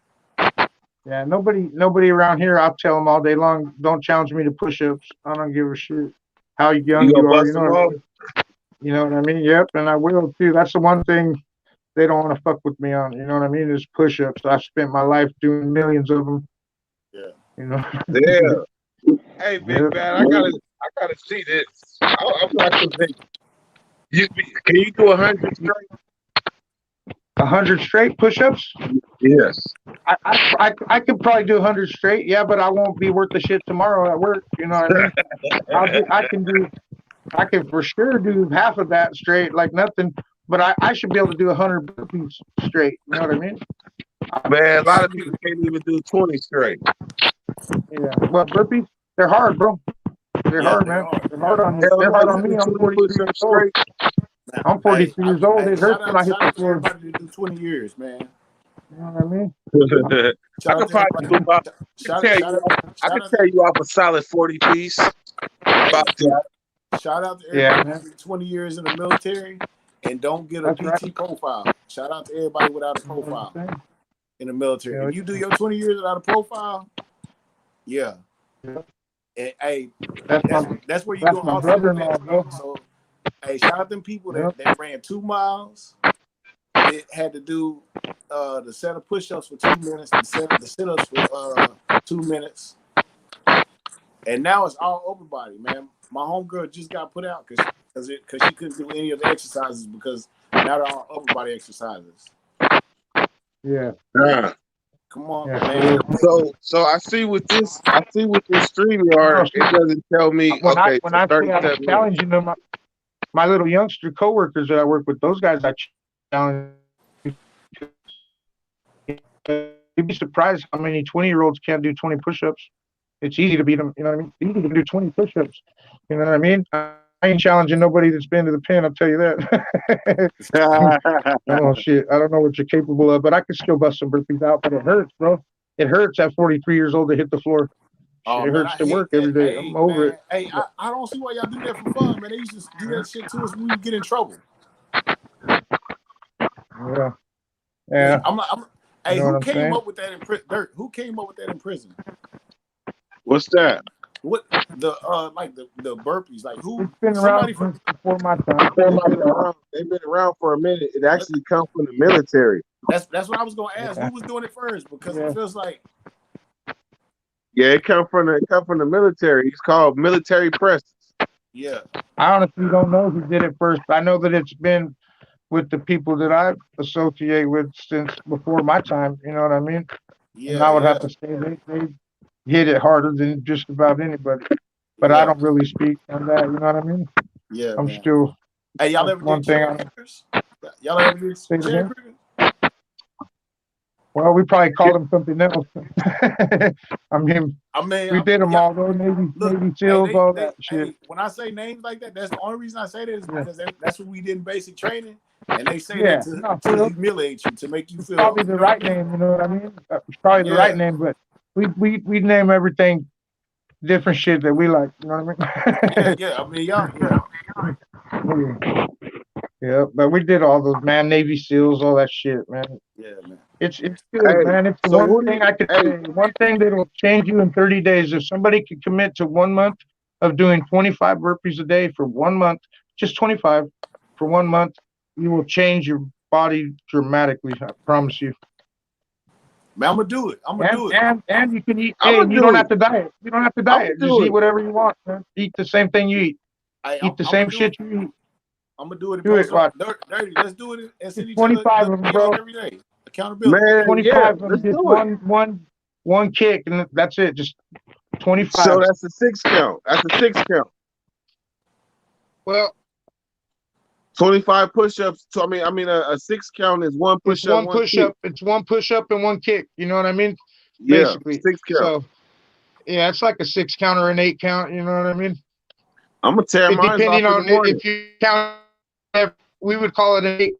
Yeah, nobody around here. I'll tell them all day long. Don't challenge me to push-ups. I don't give a shit how young you are. You know what I mean? You know what I mean? Yep, and I will too. That's the one thing they don't want to fuck with me on. You know what I mean? Is push-ups. I spent my life doing millions of them.
Yeah.
You know.
Yeah. Hey, big man, I gotta see this. I'm watching this. Can you do 100 straight?
100 straight push-ups?
Yes.
I could probably do 100 straight. Yeah, but I won't be worth the shit tomorrow at work. You know what I mean? I can for sure do half of that straight like nothing. But I should be able to do 100 burpees straight. You know what I mean?
Man, a lot of people can't even do 20 straight.
Yeah. Well, burpees, they're hard, bro. They're hard, man. They're hard on you. They're hard on me. I'm 43 years old. I'm 43 years old. It hurts when I hit the floor.
Everybody do 20 years, man.
You know what I mean?
I could probably do about. I could tell you off a solid 40 piece. About that.
Shout out to everybody who's 20 years in the military and don't get a PT profile. Shout out to everybody without a profile in the military. If you do your 20 years without a profile, yeah. And, hey, that's where you go off the. So, hey, shout out them people that ran 2 miles. They had to do the set of push-ups for 2 minutes, the sit-ups for 2 minutes, and now it's all upper body, man. My homegirl just got put out because she couldn't do any of the exercises because now they're all upper body exercises.
Yeah.
Come on, man.
So I see with this StreamYard, it doesn't tell me.
When I say I'm challenging them, my little youngster coworkers that I work with, those guys I challenge. You'd be surprised how many 20-year-olds can't do 20 push-ups. It's easy to beat them. You know what I mean? It's easy to do 20 push-ups. You know what I mean? I ain't challenging nobody that's been to the pen. I'll tell you that. Oh shit! I don't know what you're capable of, but I can still bust some burpees out. But it hurts, bro. It hurts at 43 years old to hit the floor. It hurts to work every day. I'm over it.
Hey, I don't see why y'all do that for fun, man. They used to do that shit to us when we get in trouble.
Yeah.
Hey, who came up with that in prison? Dirt. Who came up with that in prison?
What's that?
What the the burpees? Like who?
It's been around before my time.
They've been around for a minute. It actually comes from the military.
That's what I was gonna ask. Who was doing it first? Because it feels like.
Yeah, it come from the military. It's called military presses.
Yeah.
I honestly don't know who did it first, but I know that it's been with the people that I associate with since before my time. You know what I mean? Yeah. And I would have to say they hit it harder than just about anybody. But I don't really speak on that. You know what I mean?
Yeah.
I'm still.
Hey, y'all ever did cherry pickers? Y'all ever did cherry pickers?
Well, we probably called them something else. I mean, we did them all, though. Navy SEALs, all that shit.
When I say names like that, that's the only reason I say that is because that's what we did in basic training. And they say that to humiliate you, to make you feel.
Probably the right name, you know what I mean? It's probably the right name, but we name everything different shit that we like, you know what I mean?
I mean, y'all.
Yeah, but we did all those, man. Navy SEALs, all that shit, man.
Yeah, man.
It's good, man. It's the one thing I could say. One thing that will change you in 30 days. If somebody could commit to 1 month of doing 25 burpees a day for 1 month, just 25 for 1 month, you will change your body dramatically. I promise you.
Man, I'm gonna do it.
And you can eat. Hey, you don't have to diet. You don't have to diet. Just eat whatever you want, man. Eat the same thing you eat. Eat the same shit you eat.
I'm gonna do it.
Dirty.
Let's do it and send each
25 of them, bro.
Every day. Accountability.
Man,
25 of them. Just one kick, and that's it. Just 25.
So that's a 6 count.
Well,
25 push-ups. So I mean, a 6 count is one push-up.
It's one push-up and one kick. You know what I mean?
Yeah,
basically
6 count.
So, yeah, it's like a 6 count or an 8 count. You know what I mean?
I'm gonna tear mine off.
Depending on if you count, we would call it an 8.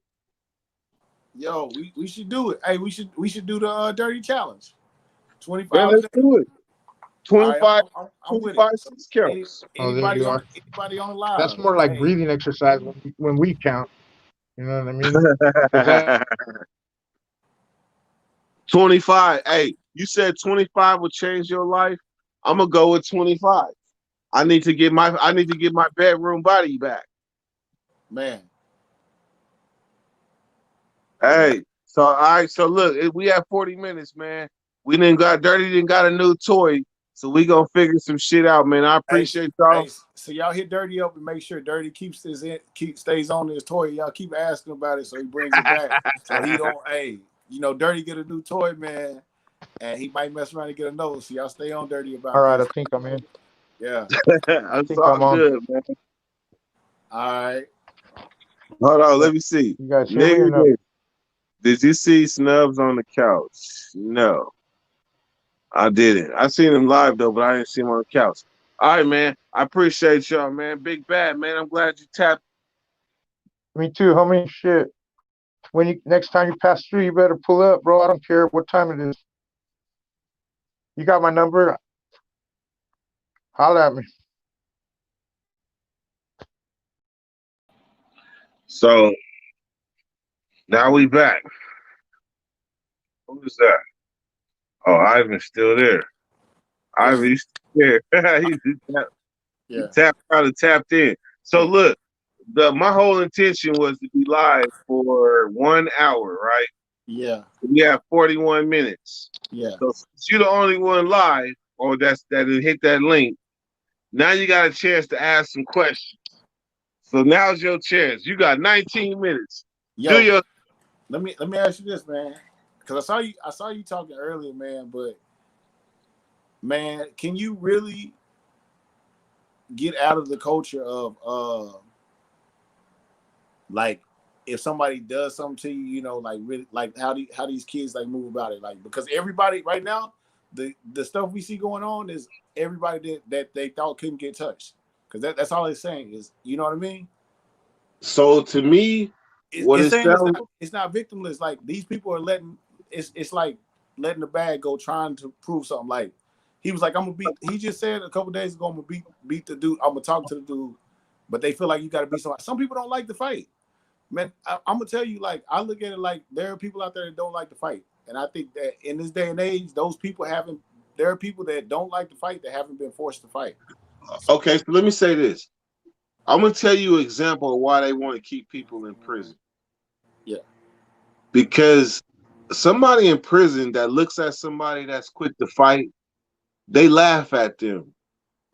Yo, we should do it. Hey, we should do the dirty challenge.
Man,
25
let's do it.
All right,
25,
I'm with
25
it. So
six counts.
Oh, there you are.
Anybody on live?
That's more like
Hey,
breathing exercise when we count. You know what I mean? 'Cause that,
25. Hey, you said 25 would change your life. I'm gonna go with 25. I need to get my bedroom body back.
man.
Hey, so all right, so look, we have 40 minutes, man. We didn't got Dirty didn't got a new toy, so we gonna figure some shit out, man. I appreciate y'all.
Hey, so y'all hit Dirty up and make sure Dirty stays on his toy. Y'all keep asking about it so he brings it back. So he don't. Hey, Dirty get a new toy, man, and he might mess around and get a nose. So y'all stay on Dirty about
all right, I
this.
think I'm in.
Yeah.
It's
think
all
I'm on.
good, man.
All right.
Hold on, let me see.
You guys hear me or no?
Nigga, did you see Snubs on the couch? No, I didn't. I seen him live though, but I didn't see him on the couch. All right, man. I appreciate y'all, man. Big Bad, man. I'm glad you tapped.
Me too, homie. Shit. Next time you pass through, you better pull up, bro. I don't care what time it is. You got my number. Holla at me.
So now we back. Who's that? Oh, Ivan's still there. Ivan, you still there?
Yeah.
Tapped out and tapped in. So look, my whole intention was to be live for 1 hour, right?
Yeah.
We have 41 minutes.
Yeah.
So since you're the only one live, or that hit that link, now you got a chance to ask some questions. So now's your chance. You got 19 minutes.
Yo, let me ask you this, man. Because I saw you talking earlier, man, but man, can you really get out of the culture of like if somebody does something to you, like really like how these kids like move about it, like because everybody right now, the stuff we see going on is everybody that they thought couldn't get touched, because that's all it's saying is, you know what I mean?
So to me,
It's saying it's not victimless. Like these people are letting it's like letting the bag go, trying to prove something. Like he was like, I'm gonna beat. He just said a couple days ago, I'm gonna beat the dude. I'm gonna talk to the dude, but they feel like you got to beat somebody. Some people don't like to fight. Man, I'm gonna tell you, like I look at it like there are people out there that don't like to fight, and I think that in this day and age, those people haven't. There are people that don't like to fight that haven't been forced to fight.
Okay, so let me say this. I'm gonna tell you an example of why they want to keep people in prison.
Yeah.
Because somebody in prison that looks at somebody that's quick to fight, they laugh at them.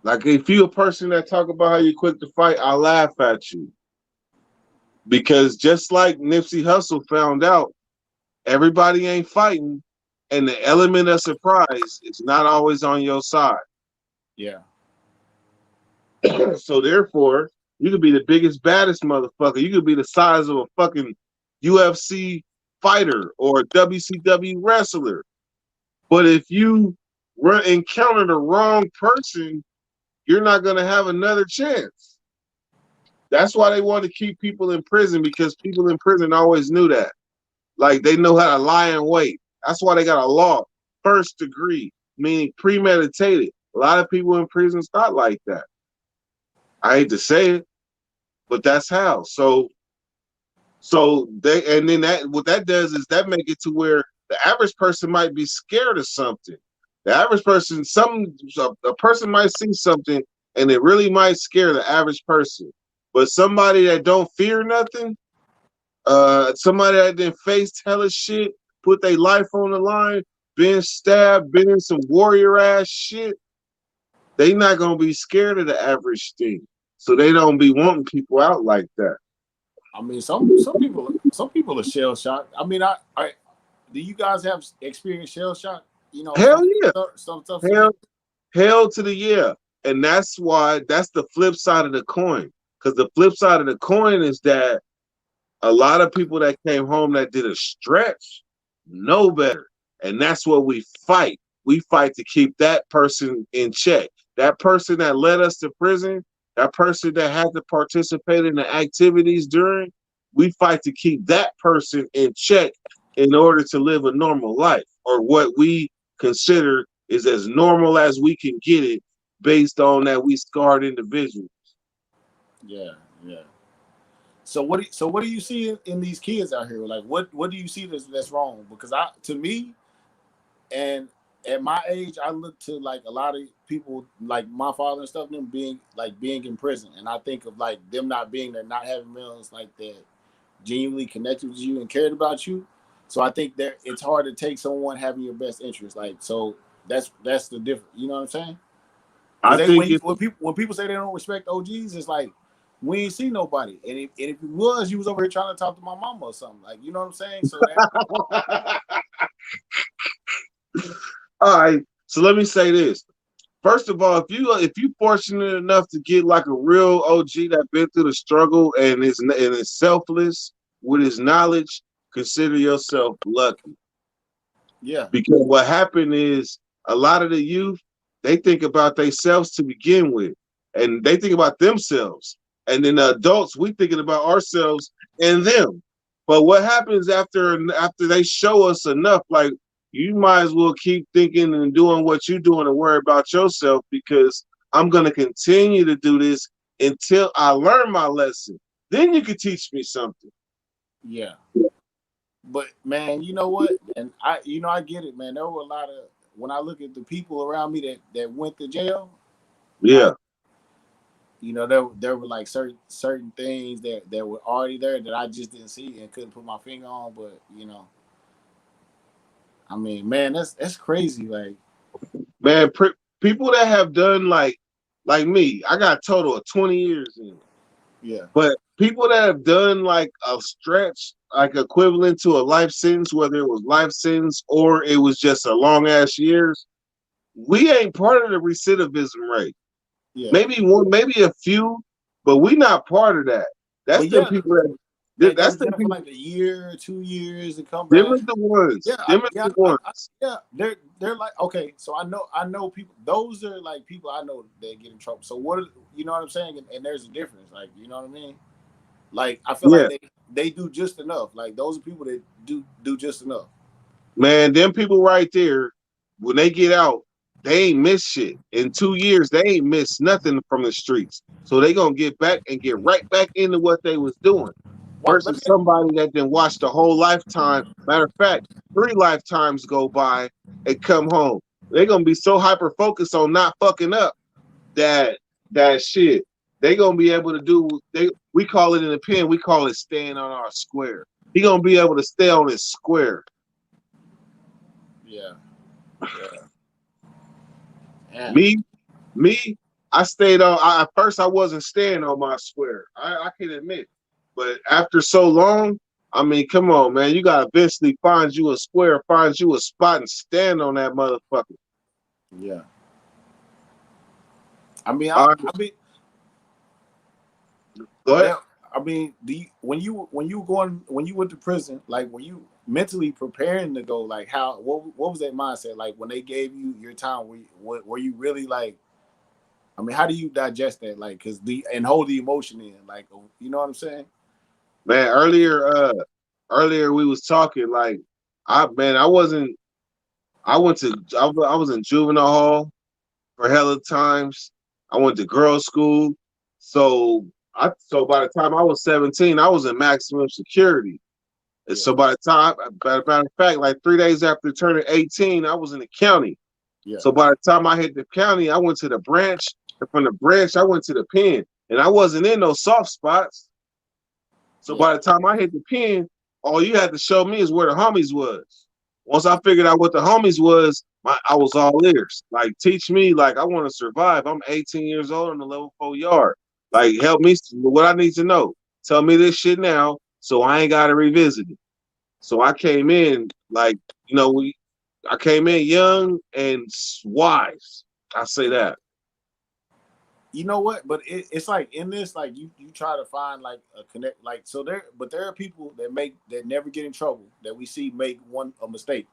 Like if you're a person that talk about how you're quick to fight, I laugh at you. Because just like Nipsey Hussle found out, everybody ain't fighting, and the element of surprise is not always on your side.
Yeah.
So therefore, you could be the biggest, baddest motherfucker. You could be the size of a fucking UFC fighter or a WCW wrestler. But if you encounter the wrong person, you're not going to have another chance. That's why they want to keep people in prison, because people in prison always knew that. Like they know how to lie and wait. That's why they got a law, first degree, meaning premeditated. A lot of people in prison's not like that. I hate to say it, but that's how. So they, and then what that does is that make it to where the average person might be scared of something. The average person, a person might see something and it really might scare the average person. But somebody that don't fear nothing, somebody that didn't face hella shit, put their life on the line, been stabbed, been in some warrior ass shit, they not gonna be scared of the average thing. So they don't be wanting people out like that.
I mean, some people are shell shocked. I mean, do you guys have experienced shell shock?
Hell yeah.
Some stuff.
Hell to the yeah. And that's why that's the flip side of the coin. Because the flip side of the coin is that a lot of people that came home that did a stretch know better. And that's what we fight. We fight to keep that person in check. That person that led us to prison, that person that had to participate in the activities during, we fight to keep that person in check in order to live a normal life, or what we consider is as normal as we can get it based on that we scarred individuals.
Yeah, yeah. So what do you see in these kids out here? Like what do you see that's wrong? Because to me, and at my age, I look to like a lot of people like my father and stuff, them being in prison, and I think of like them not being there, not having males like that genuinely connected with you and cared about you. So I think that it's hard to take someone having your best interest. Like, so that's the difference. You know what I'm saying?
I think
When people say they don't respect OGs, it's like we ain't see nobody. And if it was, you was over here trying to talk to my mama or something. Like, you know what I'm saying? So that
all right. So let me say this. First of all, if you fortunate enough to get like a real OG that been through the struggle and is selfless with his knowledge, consider yourself lucky.
yeah.
Because what happened is a lot of the youth, they think about themselves to begin with, and they think about themselves. And then the adults, we thinking about ourselves and them. But what happens after they show us enough, like you might as well keep thinking and doing what you're doing and worry about yourself, because I'm going to continue to do this until I learn my lesson. Then you can teach me something.
Yeah. But man, you know what? And I get it, man. There were a lot of, when I look at the people around me that went to jail,
Yeah.
like, you know, there were like certain things that were already there that I just didn't see and couldn't put my finger on. But you know, I mean, man, that's crazy. Like,
Man, people that have done like me, I got a total of 20 years in.
yeah.
But people that have done like a stretch, like equivalent to a life sentence, whether it was life sentence or it was just a long ass years, we ain't part of the recidivism rate.
Yeah.
Maybe a few, but we not part of that. That's the people that's the
for
people.
like a year or 2 years to come
Them
back.
is the ones.
Yeah,
Them is the ones.
they're like, okay. So I know people. Those are like people I know that get in trouble. So you know what I'm saying? And there's a difference. Like, you know what I mean? Like, I feel like they do just enough. Like, those are people that do just enough.
Man, them people right there, when they get out, they ain't miss shit. In 2 years, they ain't miss nothing from the streets. So they gonna get back and get right back into what they was doing. Versus somebody that didn't watch the whole lifetime. Matter of fact, 3 lifetimes go by and come home. They're gonna be so hyper focused on not fucking up that shit. They gonna be able to do we call it in the pen, we call it staying on our square. He gonna be able to stay on his square.
Yeah. Yeah.
Me, I stayed on. At first, I wasn't staying on my square. I can admit, but after so long, I mean, come on, man, you gotta eventually find you a square, find you a spot, and stand on that motherfucker.
Yeah. I mean,
Go ahead.
I mean, when you went to prison, like, were you mentally preparing to go? Like, what was that mindset? Like, when they gave you your time, were you really like? I mean, how do you digest that? Like, and hold the emotion in, like, you know what I'm saying?
Man, earlier we was talking like, I was in juvenile hall for hella times. I went to girls' school, so by the time I was 17, I was in maximum security. And so by the time, matter of fact, like 3 days after turning 18, I was in the county.
Yeah.
So by the time I hit the county, I went to the branch, and from the branch, I went to the pen, and I wasn't in those soft spots. So by the time I hit the pen, all you had to show me is where the homies was. Once I figured out what the homies was, I was all ears. Like, teach me, like, I want to survive. I'm 18 years old on the level 4 yard. Like, help me with what I need to know. Tell me this shit now, so I ain't got to revisit it. So I came in, like, you know, I came in young and wise. I say that.
You know what? But it's like in this, like, you try to find like a connect, like, so there are people that never get in trouble that we see make a mistake.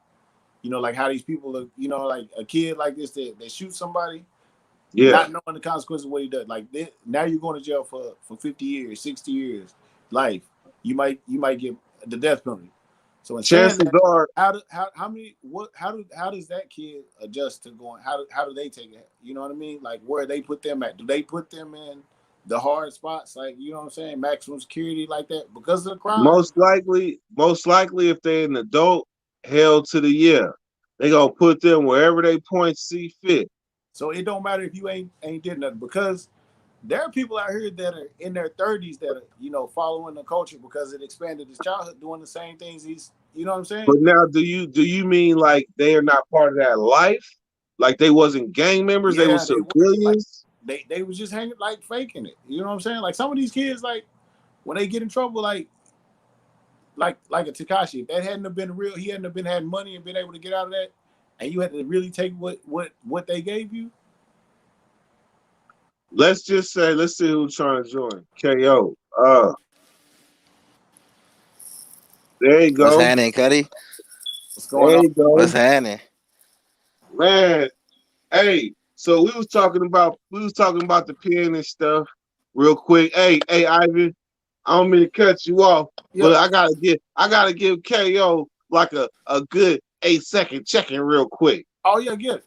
You know, like how these people are, you know, like a kid like this that shoots somebody, not knowing the consequences of what he does. Like, now you're going to jail for 50 years, 60 years, life. You might get the death penalty. So in saying
chances
that,
are,
how does that kid adjust to going? How do they take it? You know what I mean? Like where they put them at? Do they put them in the hard spots? Like you know what I'm saying? Maximum security like that because of the crime.
most likely, if they're an adult held to the year, they gonna put them wherever they point see fit.
So it don't matter if you ain't did nothing because there are people out here that are in their 30s that are following the culture because it expanded his childhood doing the same things he's you know what I'm saying?
But now, do you mean like they are not part of that life? Like they wasn't gang members, they were
Yeah, they were like
civilians.
they was just hanging like faking it. You know what I'm saying? Like some of these kids, like when they get in trouble, like a Tekashi, if that hadn't have been real, he hadn't have been had money and been able to get out of that, and you had to really take what they gave you.
Let's just say, let's see who's trying to join. KO. There you
What's
go.
happening, Cuddy?
What's going
There
on?
you go.
What's happening?
Man, hey, so we was talking about the pen and stuff real quick. Hey, Ivan, I don't mean to cut you off, but I gotta give KO like a good 8-second check-in real quick.
Oh yeah, get it.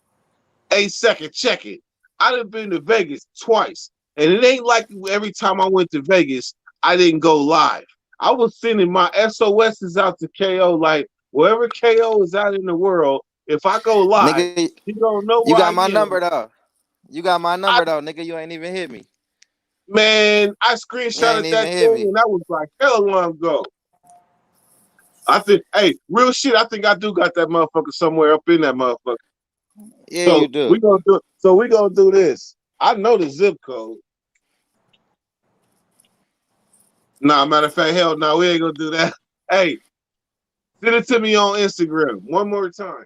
8-second check-in. I done been to Vegas twice, and it ain't like every time I went to Vegas, I didn't go live. I was sending my SOSs out to KO, like wherever KO is out in the world, if I go live,
Nigga,
you don't know
you
where
got
I
my
am.
number though. You got my number though, nigga. You ain't even hit me.
Man, I
You
screenshotted
ain't
that
even hit
thing,
me.
and that was like hell long ago. I think, hey, real shit, I think I do got that motherfucker somewhere up in that motherfucker.
Yeah,
So
you do.
we gonna do this. I know the zip code. Nah, matter of fact, hell no, we ain't gonna do that. Hey, send it to me on Instagram one more time.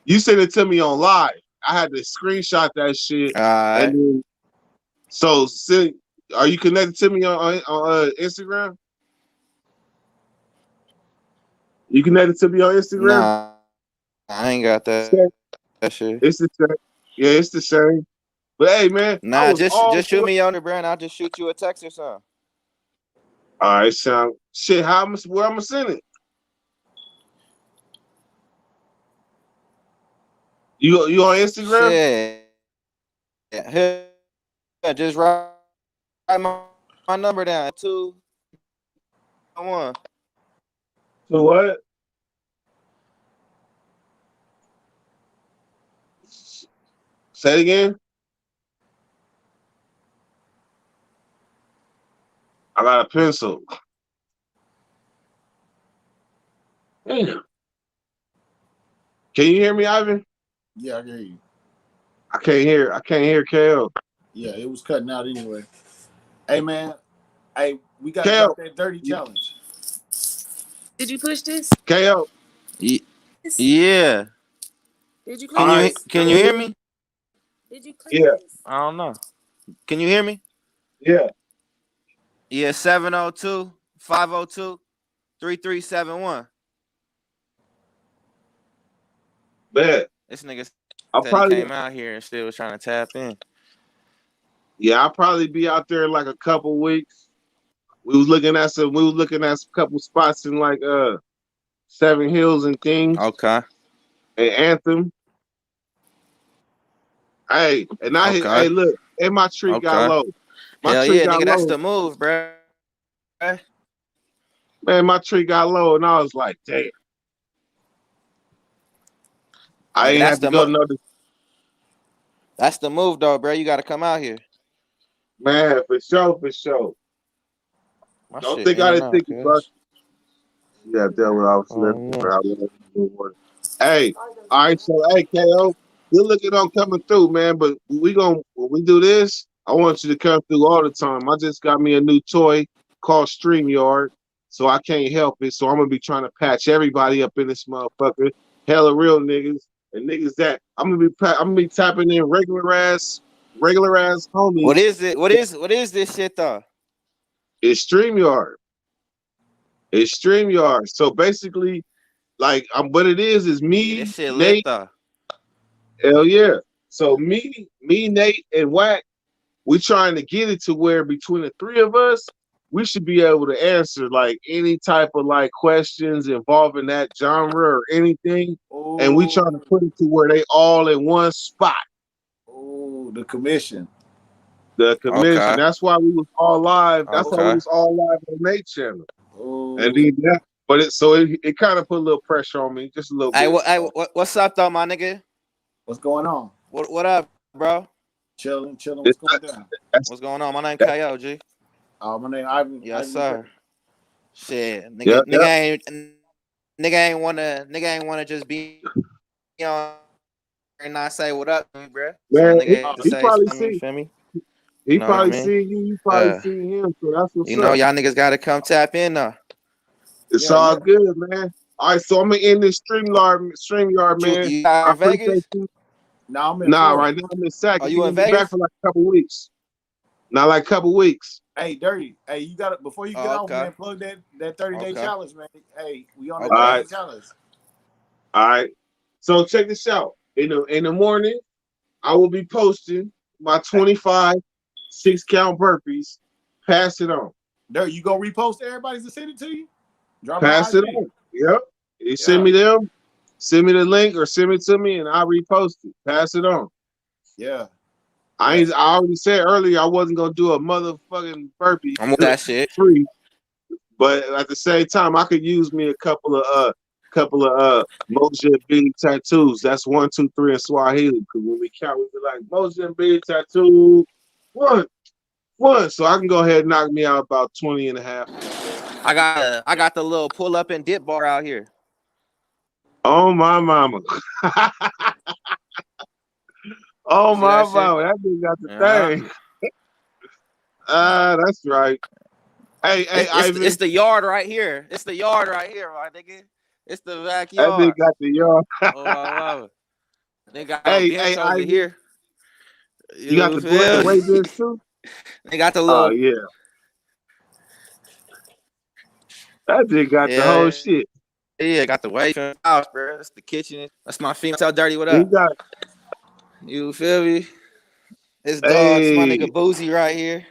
You sent it to me on live. I had to screenshot that shit,
All right.
and then so are you connected to me on Instagram? You connected to me on Instagram?
Nah, I ain't got that shit.
It's the same. Yeah, it's the same. But hey, man, I
Nah,
was all
just shoot me on the brand. I'll just shoot you a text or something.
all right. Sound shit. Where I'm gonna send it? You on Instagram?
Shit. Yeah, just write my number down. 2-1.
So what? Say it again. I got a pencil. Damn. Can you hear me, Ivan?
Yeah, I can hear you.
I can't hear KO.
Yeah, it was cutting out anyway. Hey man, hey, we got to
KO.
drop that dirty challenge.
Did you push this?
KO.
Yeah.
Did you click
Can you
this?
can you hear me?
Did you click
Yeah.
this?
I don't know. Can you hear me?
Yeah.
Yeah, 702-502-3371.
Bet.
This nigga
I'll
said he
probably
came out here and still was trying to tap in.
I'll probably be out there in like a couple weeks. We was looking at some couple spots in like Seven Hills and things
Okay.
and Anthem. Hey, and I hit,
Okay.
hey, look, and my tree got
Okay.
low. My
Hell
tree
yeah,
got
nigga, that's
low.
the move, bro.
Man, my tree got low, and I was like, damn. I
Nigga,
ain't have to go to no.
That's the move, though, bro. You got to come out here.
Man, for sure, for sure.
My
Don't
shit
think
in
I
and
didn't
out,
think it, bro.
cuz.
Yeah, that what I was listening for. Hey, all right, so hey, KO, we're looking on coming through, man. But when we do this, I want you to come through all the time. I just got me a new toy called StreamYard, so I can't help it. So I'm gonna be trying to patch everybody up in this motherfucker. Hella real niggas and niggas that I'm gonna be tapping in regular ass homies.
What is it? What is this shit, though?
It's StreamYard. It's StreamYard. So basically, like, what it is
Yeah,
me,
this shit lit,
Nate.
though.
Hell yeah. So me, Nate, and Wack, we trying to get it to where between the three of us, we should be able to answer like any type of like questions involving that genre or anything. And we try to put it to where they all in one spot.
Oh, the commission.
The commission.
Okay.
That's why we was all live. That's why we
Okay.
was all live on Nate channel.
Oh,
And then that, but it kind of put a little pressure on me, just a little
Hey,
bit.
what's up though, my nigga?
what's going on?
What up, bro?
Chilling. What's going down?
What's going on? My name KO, G.
My name Ivan.
Yes,
Ivan
sir. Shit,
Yeah,
nigga ain't wanna just be, you know, and not say what up, bro.
Man,
So nigga
he
say
probably
something, you
see.
feel me?
He
You know what I
probably
mean?
seen you. You probably
Uh,
seen him. So that's what's
You know,
up.
y'all niggas gotta come tap in now.
It's
Yeah,
all
yeah.
good, man. All right, so I'm gonna end this StreamYard, man.
You
I
out in
appreciate
Vegas?
you.
No, I'm in
Nah,
Florida.
right now I'm in Sac.
Are
You
you in
gonna be back
Vegas?
for like a couple weeks. Not like a couple weeks.
Hey, Dirty. Hey, you got it before you get
Oh,
off,
okay.
man. Plug that 30-day
Okay.
challenge, man. Hey, we on that
Okay.
30-day
Alright.
challenge.
All right. So check this out. In the morning, I will be posting my 25 6-count burpees. Pass it on.
Dirty, you gonna repost everybody's to send it to you? Drop
Pass it
IG.
on. Yep. You send me them, send me the link or send it to me and I'll repost it. Pass it on.
Yeah.
I already said earlier I wasn't gonna do a motherfucking burpee
I'm with that shit.
free, but at the same time I could use me a couple of Mojambili tattoos. That's 1, 2, 3 in Swahili. Because when we count, we be like Mojambili tattoo 1. So I can go ahead and knock me out about 20 and a half.
I got the little pull up and dip bar out here.
Oh my mama. Oh
See
my
that shit?
mama. That nigga got the
Yeah.
thing. That's right. Hey, Ivan.
It's the yard right here. It's the yard right here, my nigga. It's the
That nigga
backyard.
got the yard.
Oh, I love it. They got a
Hey,
bench over
Ivan.
here.
You got the
feel
weight
me?
bench too?
They got the
Oh
little
yeah. That nigga got the whole shit.
Yeah, got the weight in the house, bro. That's the kitchen. That's my female. Tell Dirty what
He
up.
got
You feel me? His dogs, my
hey
nigga Boozy right here.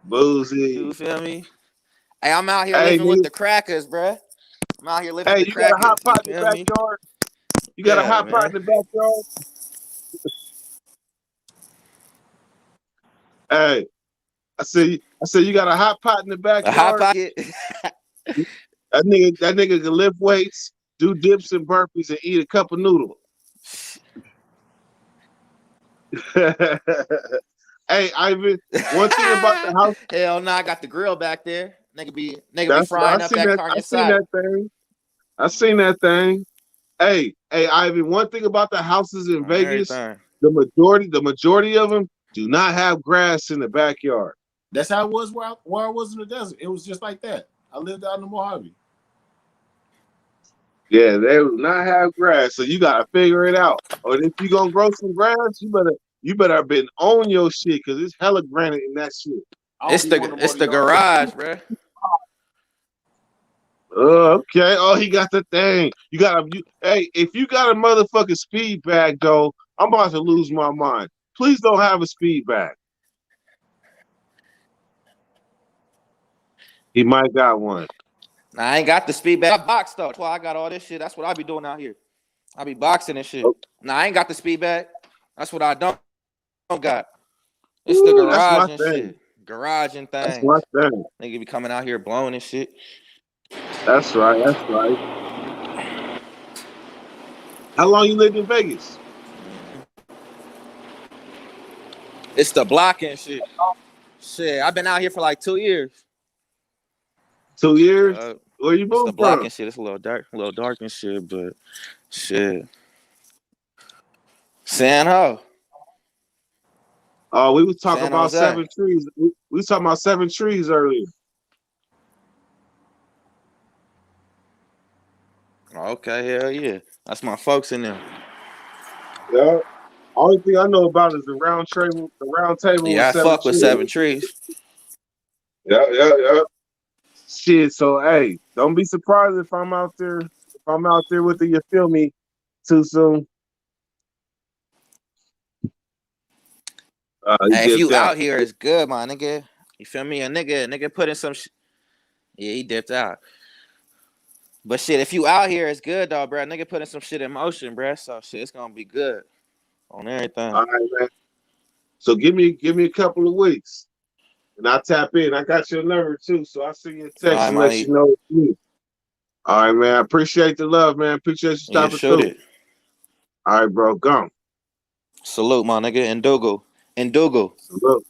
Boozy.
You feel me? Hey, I'm out here
Hey,
living with
nigga.
the crackers, bro. I'm out here living
Hey,
with the
you got a hot
crackers.
pot
You
in the
feel me?
backyard? You got a
Yeah,
hot pot in
man.
the backyard? Hey, I said you got a hot pot in the
A hot
backyard?
pocket.
That nigga can lift weights, do dips and burpees, and eat a cup of noodles. Hey, Ivan, one thing about the house.
Hell no, I got the grill back there. Nigga be
That's
frying
I
up
seen
that
that.
carne
I seen
asada.
that thing. I seen that thing. Hey, Ivan. One thing about the houses in Vegas,
Everything.
the majority of them do not have grass in the backyard.
That's how it was where I was in the desert. It was just like that. I lived out in the Mojave.
Yeah, they do not have grass, so you gotta figure it out. Or if you gonna grow some grass, you better have been on your shit because it's hella granite in that shit.
It's the garage, bro.
Okay. Oh, he got the thing. Hey, if you got a motherfucking speed bag, though, I'm about to lose my mind. Please don't have a speed bag. He might got one.
Nah, I ain't got the speed bag. I box though. That's why I got all this shit. That's what I be doing out here. I be boxing and shit.
Oh.
Nah, I ain't got the speed bag. That's what I don't got. It's the garage and shit. Garage and things.
That's my thing.
Nigga be coming out here blowing and shit.
That's right. That's right. How long you lived in Vegas?
It's the block and shit. Shit, I've been out here for like 2 years.
2 years? Where you
It's the
moved
block
from?
and shit. It's a little dark and shit, but shit. San Ho.
Oh, we was talking
San
about
Jose.
7 trees. We was talking about 7 trees earlier.
Okay, hell yeah. That's my folks in there.
Yeah. Only thing I know about is the round table. The round table.
Yeah, I
with 7
fuck with
trees.
7 trees.
Yeah. Shit. So hey, don't be surprised if I'm out there. If I'm out there with the, you feel me, too soon.
Hey, if you out here, it's good, my nigga. You feel me? A nigga put in some. Yeah, he dipped out. But shit, if you out here, it's good though, bro. Nigga putting some shit in motion, bro. So shit, it's gonna be good on everything.
All right, man. So give me a couple of weeks, and I'll tap in. I got your number too, so I'll send you a text
All right,
and let
man.
you know it's me. All right, man. I appreciate the love, man. Appreciate you
Yeah,
stopping
shoot
through.
it.
All right, bro. Gone.
Salute, my nigga. Ndugu.
Look.